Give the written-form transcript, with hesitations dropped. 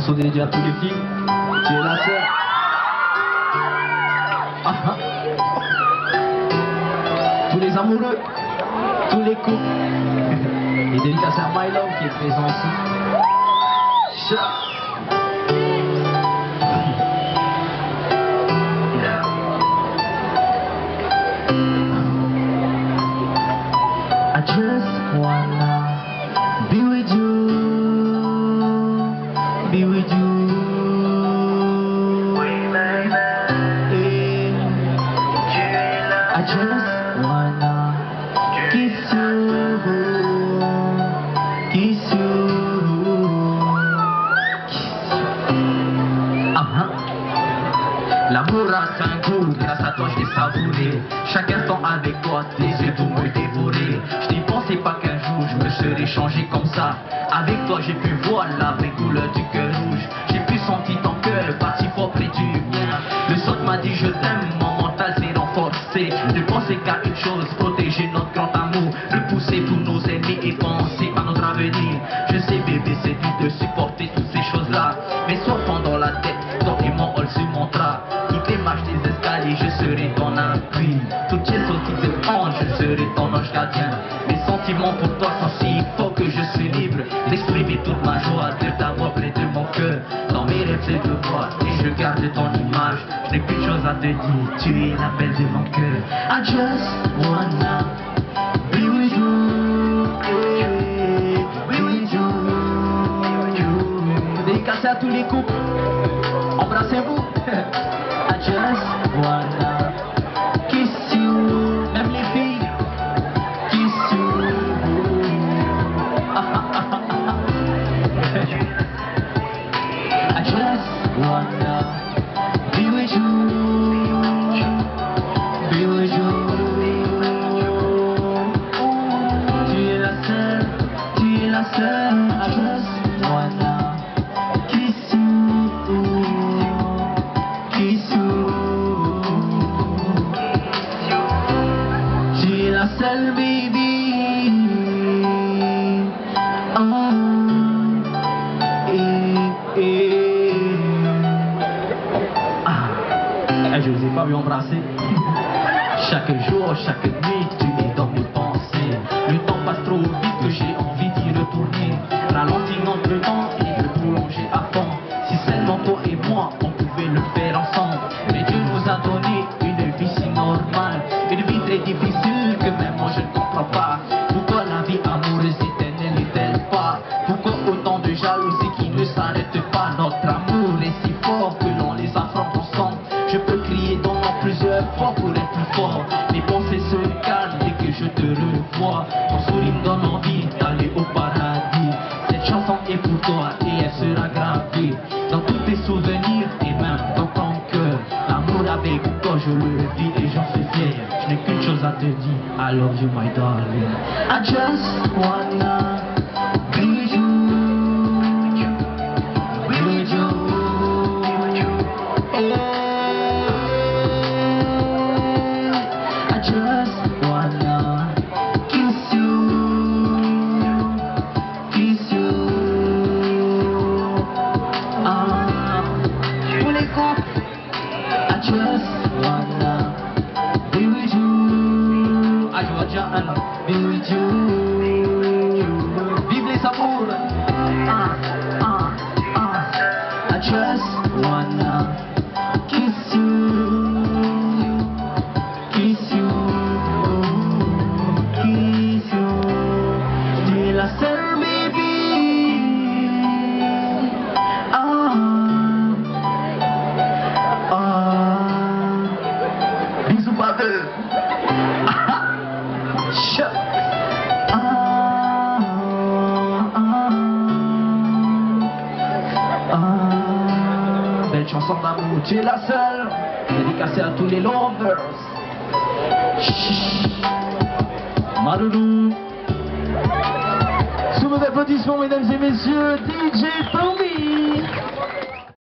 morceau dédié à tous les filles. Tu es la seule. Ah, ah. Tous les amoureux, tous les couples. Et dédicace à My Love qui est présent ici. I just wanna be with you, be with you. I just wanna kiss you, kiss you, L'amour a un goût, grâce à toi je l'ai savouré. Chaque instant avec toi, tes yeux tout me dévorer. Je n'y pensais pas qu'un jour je me serais changé comme ça. Avec toi j'ai pu voir la vraie couleur du cœur rouge. J'ai pu sentir ton cœur battre fort près du mien. Le son m'a dit je t'aime, mon mental s'est renforcé. Ne pensais qu'à une chose, protéger notre grand amour. Repousser tous nos ennemis et penser à notre avenir. Je sais bébé c'est dur de supporter toutes ces choses là. Mais sois pendant la tête, toi et mon hall se montra. Toutes les marches des escaliers, je serai ton appui. Toutes les choses qui te prennent, je serai ton ange gardien. Mes sentiments pour toi sont si forts que je suis libre d'exprimer toute ma joie, de t'avoir près de mon cœur. Dans mes rêves c'est de voir et je garde ton image. Je n'ai plus de choses à te dire, tu es la belle de mon cœur. I just wanna be with you, be with you. Dédicacé à tous les couples, embrassez-vous. I just wanna kiss you, même les filles, kiss you. I just wanna be with you, be with you. Tu es la seule, tu es la seule. I just wanna kiss you, kiss you. Tu es la seule, baby. Oh. Je ne vous ai pas vu embrasser. Chaque jour, chaque nuit, tu es dans mes pensées. Le temps passe trop vite que j'ai envie d'y retourner. Ralentir notre temps et le prolonger à fond. Si seulement toi et moi, on pouvait le faire ensemble. Mais Dieu nous a donné une vie si normale. Une vie très difficile que même moi je ne comprends pas. Pourquoi la vie amoureuse éternelle n'est-elle pas? Pourquoi autant de jalousie qui ne s'arrête pas? Notre amour est si fort que l'on les affronte ensemble. Je peux crier dans mon plusieurs fois pour être plus fort. Mes pensées se calment dès que je te revois. Ton sourire me donne envie d'aller au paradis. Cette chanson est pour toi et elle sera gravée dans tous tes souvenirs et même dans ton cœur. L'amour avec toi je le vis et j'en suis fier. Je n'ai qu'une chose à te dire, I love you my darling. I just wanna be with you, be with you. I just wanna kiss you, kiss you. Tous les couples. I just wanna be with you. I just wanna be with you. Vive les amours. I just wanna kiss you, kiss you, kiss you. Tu es la seule, baby. Bisous, brother. Belle chanson d'amour, tu es la seule. Dédicacée à tous les lovers. Maroulou. Sous vos applaudissements, mesdames et messieurs, DJ Tommy.